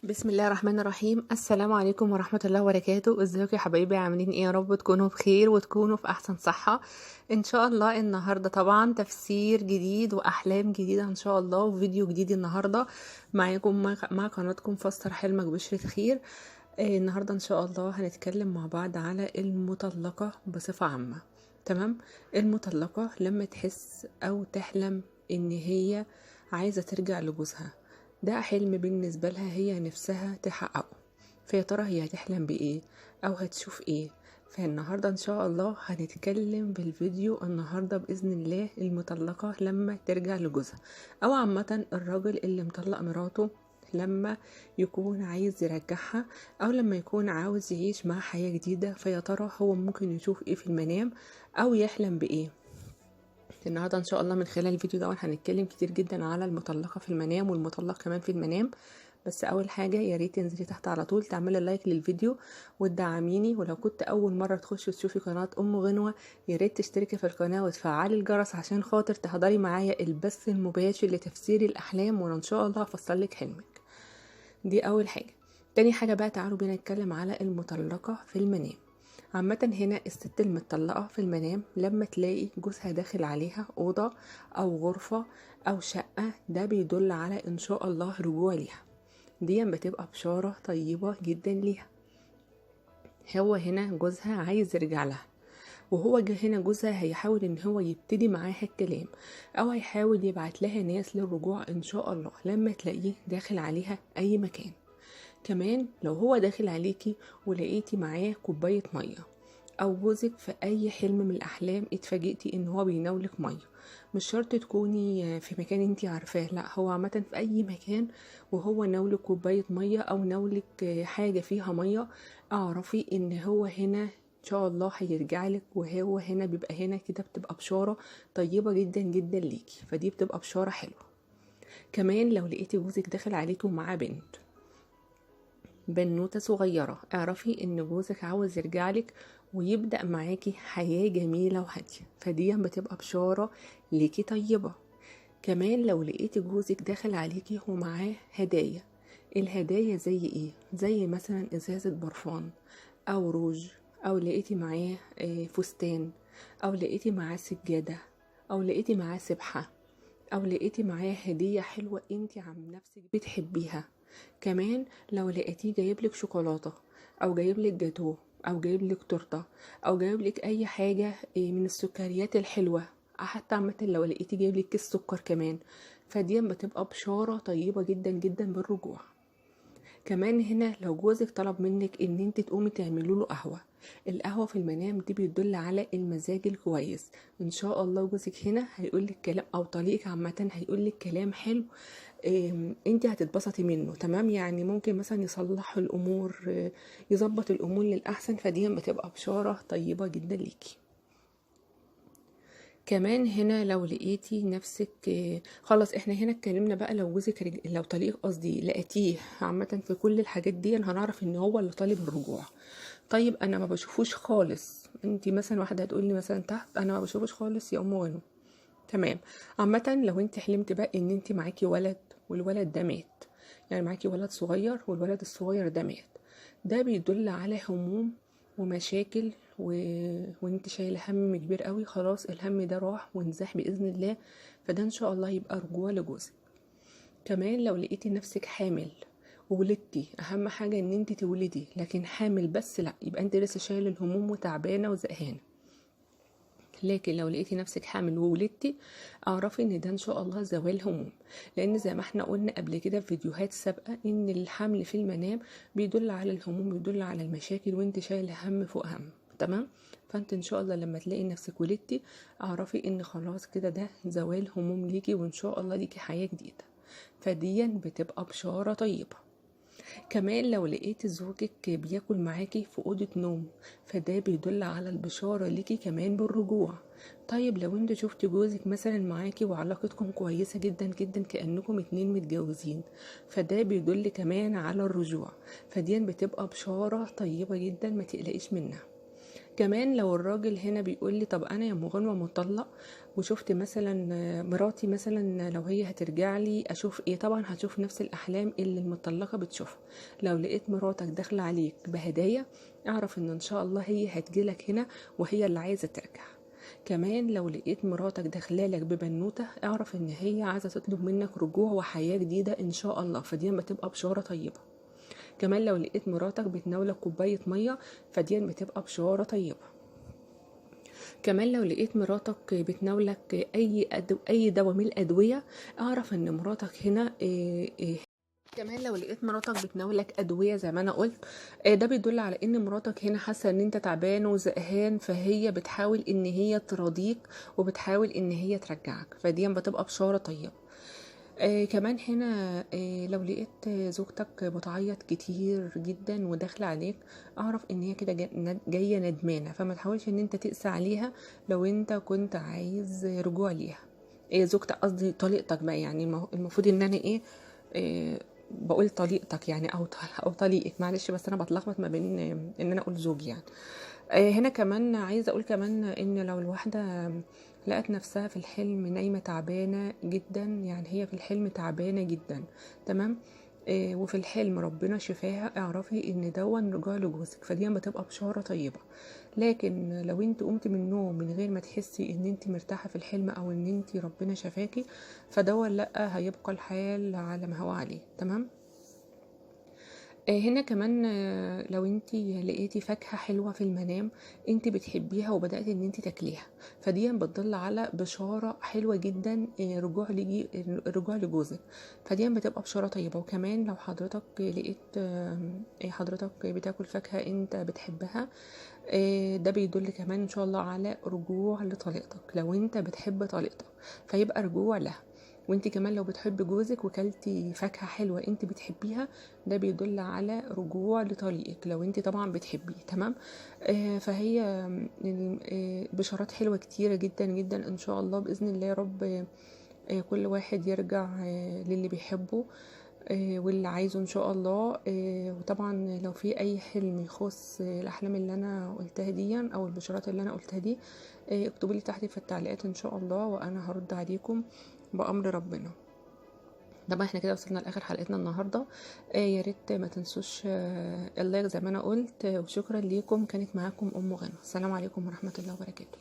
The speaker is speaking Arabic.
بسم الله الرحمن الرحيم. السلام عليكم ورحمة الله وبركاته. ازيكم يا حبايبي؟ عاملين ايه؟ يا رب تكونوا بخير وتكونوا في احسن صحة ان شاء الله. النهاردة طبعا تفسير جديد واحلام جديدة ان شاء الله، وفيديو جديد النهاردة معاكم مع قناتكم فسر حلمك بشرة خير. النهاردة ان شاء الله هنتكلم مع بعض على المطلقة بصفة عامة. تمام. المطلقة لما تحس او تحلم ان هي عايزة ترجع لجوزها، ده حلم بالنسبة لها هي نفسها تحققه. فيا ترى هي هتحلم بإيه أو هتشوف إيه؟ فالنهاردة إن شاء الله هنتكلم بالفيديو النهاردة بإذن الله المطلقة لما ترجع لجوزها، أو عامة الراجل اللي مطلق مراته لما يكون عايز يرجعها، أو لما يكون عاوز يعيش مع حياة جديدة. فيا ترى هو ممكن يشوف إيه في المنام أو يحلم بإيه؟ النهارده ان شاء الله من خلال الفيديو ده هنتكلم كتير جدا على المطلقه في المنام والمطلق كمان في المنام. بس اول حاجه يا ريت تنزلي تحت على طول تعملي لايك للفيديو وتدعميني، ولو كنت اول مره تخشي وتشوفي قناه ام غنوه يا ريت تشتركي في القناه وتفعلي الجرس عشان خاطر تحضري معايا البث المباشر لتفسير الاحلام، وانا ان شاء الله هفسر لك حلمك. دي اول حاجه. تاني حاجه بقى تعالوا بينا نتكلم على المطلقه في المنام. عامة هنا الست المطلقة في المنام لما تلاقي جوزها داخل عليها أوضة أو غرفة أو شقة، ده بيدل على إن شاء الله رجوع ليها. دي بتبقى بشارة طيبة جدا ليها. هو هنا جوزها عايز يرجع لها، وهو هنا جوزها هيحاول ان هو يبتدي معاها الكلام، او هيحاول يبعت لها ناس للرجوع ان شاء الله لما تلاقيه داخل عليها اي مكان. كمان لو هو داخل عليكي ولقيتي معاه كوباية مية، او جوزك في اي حلم من الاحلام اتفاجئتي ان هو بيناولك ميه، مش شرط تكوني في مكان انتي عارفاه، لا هو عامه في اي مكان وهو ناولك كوبايه ميه او ناولك حاجه فيها ميه، اعرفي ان هو هنا ان شاء الله هيرجع لك. وهو هنا بيبقى هنا كده بتبقى بشاره طيبه جدا جدا ليكي، فدي بتبقى بشاره حلوه. كمان لو لقيتي جوزك داخل عليكي ومعاه بنوتة صغيرة، اعرفي ان جوزك عاوز يرجعلك ويبدأ معاكي حياة جميلة وهادية، فدي بتبقى بشارة ليكي طيبة. كمان لو لقيتي جوزك داخل عليكي ومعاه هدايا، الهدايا زي ايه؟ زي مثلا ازازة برفان او روج، او لقيتي معاه فستان، او لقيتي معاه سجادة، او لقيتي معاه سبحة، او لقيتي معاه هدية حلوة انتي عن نفسك بتحبيها. كمان لو لقيتيه جايبلك شوكولاتة او جايبلك جاتوه او جايبلك تورته او جايبلك اي حاجة من السكريات الحلوة، حتى عامة لو لقيتي جايبلك كيس سكر كمان، فدي بتبقى بشارة طيبة جدا جدا بالرجوع. كمان هنا لو جوزك طلب منك ان انت تقومي تعملوا له قهوة، القهوة في المنام دي بيدل على المزاج الكويس. ان شاء الله جوزك هنا هيقولك كلام، او طليقك عامة هيقولك كلام حلو، انت هتتبسطي منه. تمام، يعني ممكن مثلا يصلح الامور، يظبط الامور للاحسن، فدي بتبقى بشارة طيبة جدا ليكي. كمان هنا لو لقيتي نفسك خلاص، احنا هنا اتكلمنا بقى لو جوزك لو طليق قصدي لقيتيه عامة في كل الحاجات دي هنعرف ان هو اللي طالب الرجوع. طيب انا ما بشوفوش خالص، انتي مثلا واحدة هتقولي مثلا تحت انا ما بشوفوش خالص يا ام غنو. تمام. عامة لو انت حلمت بقى ان انت معاكي ولد والولد ده مات، يعني معاكي ولد صغير والولد الصغير ده مات، ده بيدل على هموم ومشاكل وانت شايله هم كبير قوي، خلاص الهم ده راح وانزاح باذن الله، فده ان شاء الله يبقى رجوع لجوزك. كمان لو لقيتي نفسك حامل وولدتي، اهم حاجه ان انت تولدي، لكن حامل بس لا، يبقى انت لسه شايله الهموم وتعبانه وزهقانه. لكن لو لقيتي نفسك حامل وولدتي، اعرفي ان ده ان شاء الله زوال هموم، لان زي ما احنا قلنا قبل كده في فيديوهات سابقه ان الحمل في المنام بيدل على الهموم، بيدل على المشاكل وانت شايله هم فوق هم. تمام. فانت ان شاء الله لما تلاقي نفسك ولدتي اعرفي ان خلاص كده ده زوال هموم ليكي، وان شاء الله ليكي حياه جديده، فديا بتبقى بشاره طيبه. كمان لو لقيت زوجك بياكل معاكي في أوضة نوم، فده بيدل على البشارة ليكي كمان بالرجوع. طيب لو انت شفت جوزك مثلا معاكي وعلاقتكم كويسة جدا جدا كأنكم اتنين متجوزين، فده بيدل كمان على الرجوع، فدي بتبقى بشارة طيبة جدا ما تقلقيش منها. كمان لو الراجل هنا بيقول لي طب انا يا ام غنوة مطلق، وشفت مثلا مراتي مثلا لو هي هترجع لي اشوف ايه، طبعا هتشوف نفس الاحلام اللي المطلقة بتشوفها. لو لقيت مراتك داخلة عليك بهدايا، اعرف ان شاء الله هي هتجيلك هنا وهي اللي عايزة ترجع. كمان لو لقيت مراتك داخلالك ببنوتة، اعرف ان هي عايزة تطلب منك رجوع وحياة جديدة ان شاء الله، فدي بتبقى بشارة طيبة. كمان لو لقيت مراتك بتناولك كوباية مية، فدي بتبقى بشارة طيبة. كمان لو لقيت مراتك بتناولك اي دواء من الادوية، اعرف ان مراتك هنا كمان لو لقيت مراتك بتناولك ادويه زي ما انا قلت، ده بيدل على ان مراتك هنا حاسه ان انت تعبان وزهقان، فهي بتحاول ان هي تراضيك وبتحاول ان هي ترجعك، فدي بتبقى بشاره طيبه. كمان هنا لو لقيت زوجتك بتعيط كتير جدا وداخله عليك، اعرف ان هي كده جايه ندمانه، فما تحاولش ان انت تقسى عليها لو انت كنت عايز رجوع ليها. زوجتك قصدي طليقتك بقى، يعني المفروض ان انا بقول طليقتك يعني او طليقك، معلش بس انا بتلخبط ما بين ان انا اقول زوجي يعني. هنا كمان عايزه اقول كمان ان لو الواحده لقت نفسها في الحلم نايمه تعبانه جدا، يعني هي في الحلم تعبانه جدا، تمام، وفي الحلم ربنا شفاها، اعرفي ان دون رجوع لجوزك، فدي بتبقى بشاره طيبه. لكن لو انت قمت من النوم من غير ما تحسي ان انت مرتاحه في الحلم او ان انت ربنا شفاكي، فدون لا، هيبقى الحال على ما هو عليه، تمام. هنا كمان لو انتي لقيتي فاكهة حلوة في المنام انتي بتحبيها وبدأتي ان انتي تاكليها، فدي بتدل على بشارة حلوة جدا، رجوع لجوزك، فدي بتبقى بشارة طيبة. وكمان لو حضرتك لقيت حضرتك بتاكل فاكهة انت بتحبها، ده بيدل كمان ان شاء الله على رجوع لطليقتك. لو انت بتحب طليقتك فيبقى رجوع لها. وانت كمان لو بتحب جوزك وكلتي فاكهة حلوة انت بتحبيها، ده بيدل على رجوع لطريقك لو انت طبعا بتحبيه، تمام. فهي بشارات حلوة كتيرة جدا جدا ان شاء الله بإذن الله يا رب. كل واحد يرجع للي بيحبه واللي عايزه ان شاء الله. وطبعا لو في اي حلم يخص الاحلام اللي انا قلتها دي او البشارات اللي انا قلتها دي، اكتبوا لي تحت في التعليقات ان شاء الله وانا هرد عليكم بأمر ربنا. طبعا احنا كده وصلنا لاخر حلقتنا النهارده. يا ريت ما تنسوش اللايك زي ما انا قلت، وشكرا ليكم. كانت معاكم ام غنى، السلام عليكم ورحمه الله وبركاته.